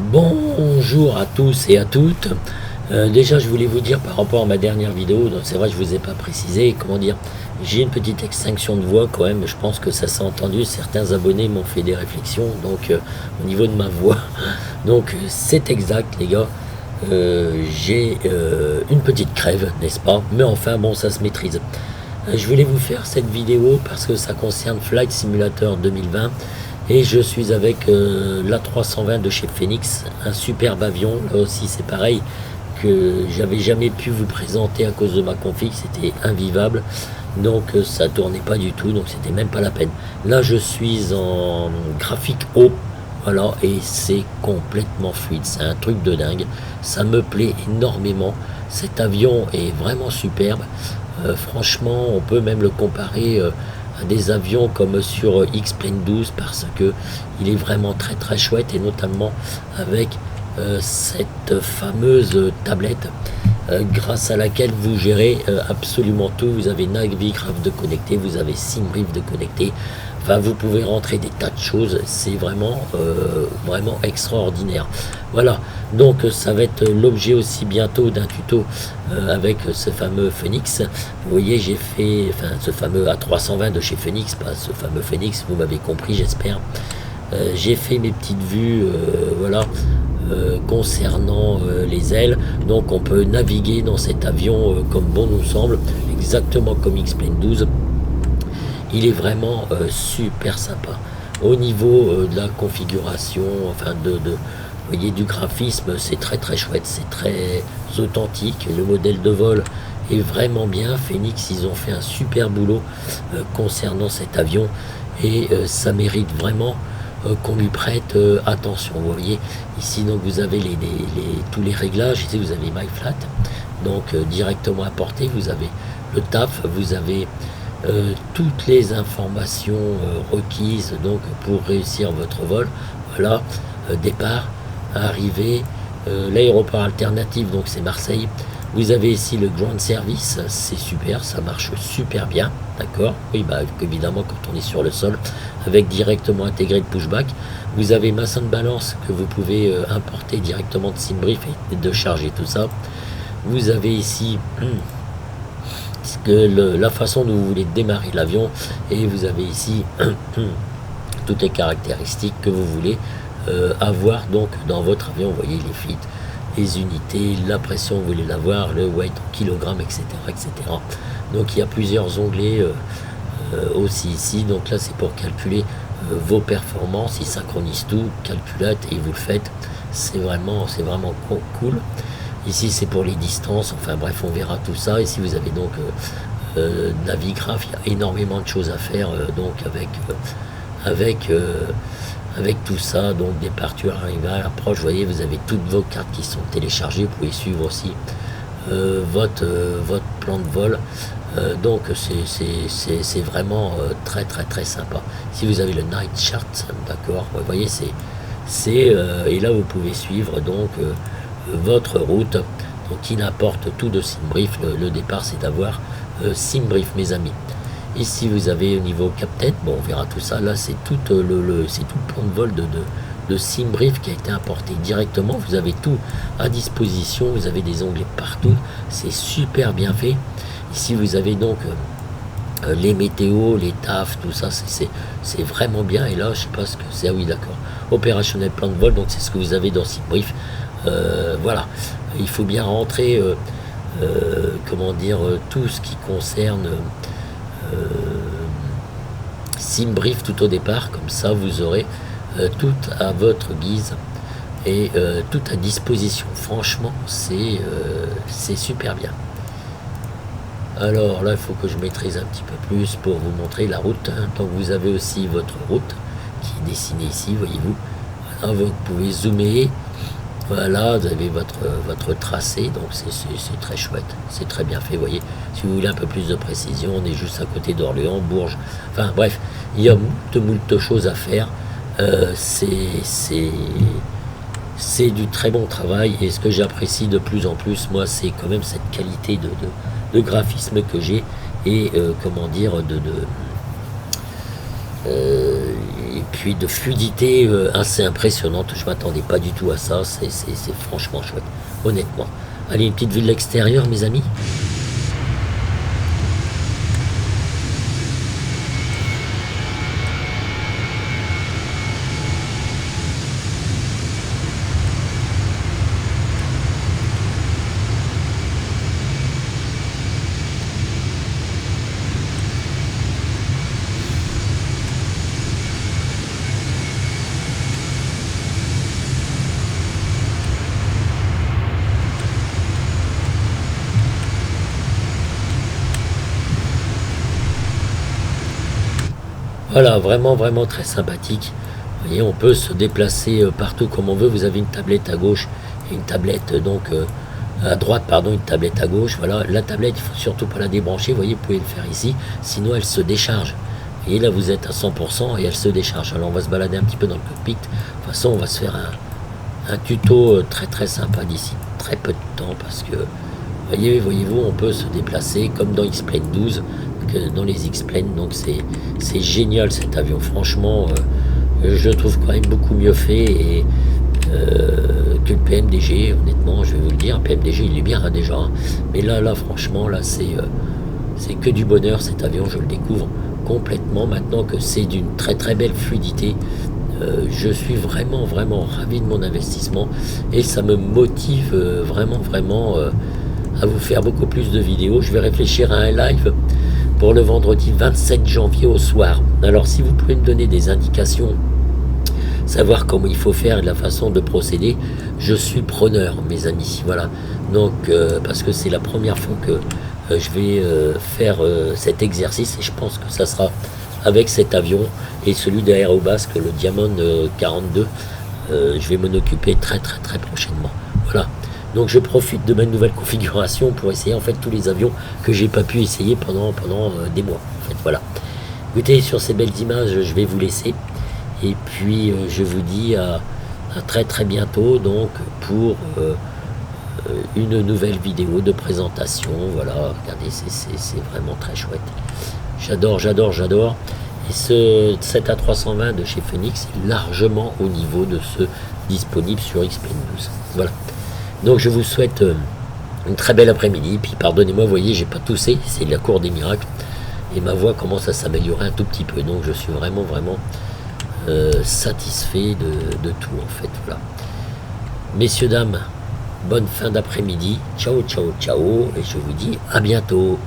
Bonjour à tous et à toutes. Déjà, je voulais vous dire par rapport à ma dernière vidéo, donc c'est vrai que je vous ai pas précisé, comment dire, j'ai une petite extinction de voix quand même, je pense que ça s'est entendu, certains abonnés m'ont fait des réflexions, donc au niveau de ma voix, donc c'est exact les gars, j'ai une petite crève, n'est-ce pas, mais enfin bon, ça se maîtrise. Je voulais vous faire cette vidéo parce que ça concerne Flight Simulator 2020 et je suis avec l'A320 de chez Phoenix, un superbe avion, là aussi c'est pareil, que j'avais jamais pu vous présenter à cause de ma config, c'était invivable, donc ça tournait pas du tout, donc c'était même pas la peine. Là je suis en graphique haut, voilà, et c'est complètement fluide, c'est un truc de dingue, ça me plaît énormément, cet avion est vraiment superbe. Franchement, on peut même le comparer à des avions comme sur X-Plane 12 parce que il est vraiment très très chouette et notamment avec cette fameuse tablette grâce à laquelle vous gérez absolument tout. Vous avez Navigraph de connecté, vous avez SimBrief de connecté. Enfin, vous pouvez rentrer des tas de choses, c'est vraiment extraordinaire. Voilà, donc ça va être l'objet aussi bientôt d'un tuto avec ce fameux Phoenix. Vous voyez, j'ai fait, enfin ce fameux A320 de chez Phoenix, pas ce fameux Phoenix, vous m'avez compris j'espère. J'ai fait mes petites vues, voilà, concernant les ailes, donc on peut naviguer dans cet avion comme bon nous semble, exactement comme X-Plane 12. Il est vraiment super sympa. Au niveau de la configuration, enfin vous voyez, du graphisme, c'est très très chouette, c'est très authentique. Le modèle de vol est vraiment bien. Phoenix, ils ont fait un super boulot concernant cet avion et ça mérite vraiment qu'on lui prête attention. Vous voyez, ici donc vous avez tous les réglages. Ici vous avez MyFlat, donc directement apporté. Vous avez le TAF, vous avez toutes les informations requises donc pour réussir votre vol. Voilà, départ, arrivée, l'aéroport alternatif, donc c'est Marseille. Vous avez ici le ground service, c'est super, ça marche super bien, d'accord. Oui, bah évidemment quand on est sur le sol, avec directement intégré de pushback. Vous avez maçon de balance que vous pouvez importer directement de SimBrief et de charger tout ça. Vous avez ici la façon dont vous voulez démarrer l'avion et vous avez ici toutes les caractéristiques que vous voulez avoir donc dans votre avion. Vous voyez les feet, les unités, la pression vous voulez l'avoir, le weight en kilogrammes, etc., etc. Donc il y a plusieurs onglets aussi ici. Donc là c'est pour calculer vos performances, il synchronise tout, calculate et vous le faites. C'est vraiment cool. Ici c'est pour les distances, enfin bref on verra tout ça. Ici vous avez donc Navigraph, il y a énormément de choses à faire donc avec tout ça, donc départure, arrivée, approche. Vous voyez, vous avez toutes vos cartes qui sont téléchargées, vous pouvez suivre aussi votre plan de vol. Donc c'est vraiment très très très sympa. Si vous avez le night chart, d'accord, vous voyez et là vous pouvez suivre donc votre route, donc qui n'apporte tout de SimBrief. Le départ c'est d'avoir SimBrief mes amis. Ici vous avez au niveau captain, bon on verra tout ça, là c'est tout c'est tout le plan de vol de SimBrief qui a été importé directement. Vous avez tout à disposition, vous avez des onglets partout, c'est super bien fait. Ici vous avez donc les météos, les tafs, tout ça, c'est vraiment bien. Et là je sais pas ce que c'est, ah oui d'accord, opérationnel plan de vol, donc c'est ce que vous avez dans SimBrief. Voilà, il faut bien rentrer comment dire tout ce qui concerne SimBrief tout au départ, comme ça vous aurez tout à votre guise et tout à disposition. Franchement c'est super bien. Alors là il faut que je maîtrise un petit peu plus pour vous montrer la route, hein. Donc vous avez aussi votre route qui est dessinée ici, voyez-vous. Voilà, vous pouvez zoomer. Voilà, vous avez votre tracé, donc c'est très chouette, c'est très bien fait, vous voyez. Si vous voulez un peu plus de précision, on est juste à côté d'Orléans, Bourges, enfin bref, il y a moult choses à faire. C'est du très bon travail, et ce que j'apprécie de plus en plus, moi, c'est quand même cette qualité de graphisme que j'ai, et comment dire, puis de fluidité assez impressionnante. Je m'attendais pas du tout à ça, c'est franchement chouette, honnêtement. Allez, une petite vue de l'extérieur, mes amis. Voilà, vraiment, vraiment très sympathique. Vous voyez, on peut se déplacer partout comme on veut. Vous avez une tablette à gauche et une tablette à droite, pardon, une tablette à gauche. Voilà, la tablette, il faut surtout pas la débrancher. Vous voyez, vous pouvez le faire ici, sinon elle se décharge. Et là, vous êtes à 100% et elle se décharge. Alors, on va se balader un petit peu dans le cockpit. De toute façon, on va se faire un tuto très très sympa d'ici très peu de temps parce que, voyez-vous, on peut se déplacer comme dans X-Plane 12. Dans les X-Plane, donc c'est génial cet avion, franchement je le trouve quand même beaucoup mieux fait que le PMDG, honnêtement, je vais vous le dire. PMDG il est bien déjà, hein. Mais là franchement là c'est que du bonheur cet avion, je le découvre complètement maintenant que c'est d'une très très belle fluidité. Je suis vraiment ravi de mon investissement et ça me motive vraiment à vous faire beaucoup plus de vidéos. Je vais réfléchir à un live pour le vendredi 27 janvier au soir. Alors si vous pouvez me donner des indications, savoir comment il faut faire et la façon de procéder, je suis preneur, mes amis. Voilà, donc parce que c'est la première fois que je vais faire cet exercice et je pense que ça sera avec cet avion et celui d'Aérobasque, le Diamond 42. Je vais m'en occuper très prochainement. Voilà. Donc je profite de ma nouvelle configuration pour essayer en fait tous les avions que j'ai pas pu essayer pendant des mois. En fait, voilà. Écoutez, sur ces belles images, je vais vous laisser. Et puis je vous dis à très bientôt donc pour une nouvelle vidéo de présentation. Voilà, regardez, c'est vraiment très chouette. J'adore. Et ce 7A320 de chez Phoenix est largement au niveau de ceux disponibles sur X-Plane 12. Voilà. Donc je vous souhaite une très belle après-midi. Puis pardonnez-moi, vous voyez, j'ai pas toussé, c'est la cour des miracles. Et ma voix commence à s'améliorer un tout petit peu. Donc je suis vraiment satisfait de tout en fait. Voilà. Messieurs, dames, bonne fin d'après-midi. Ciao. Et je vous dis à bientôt.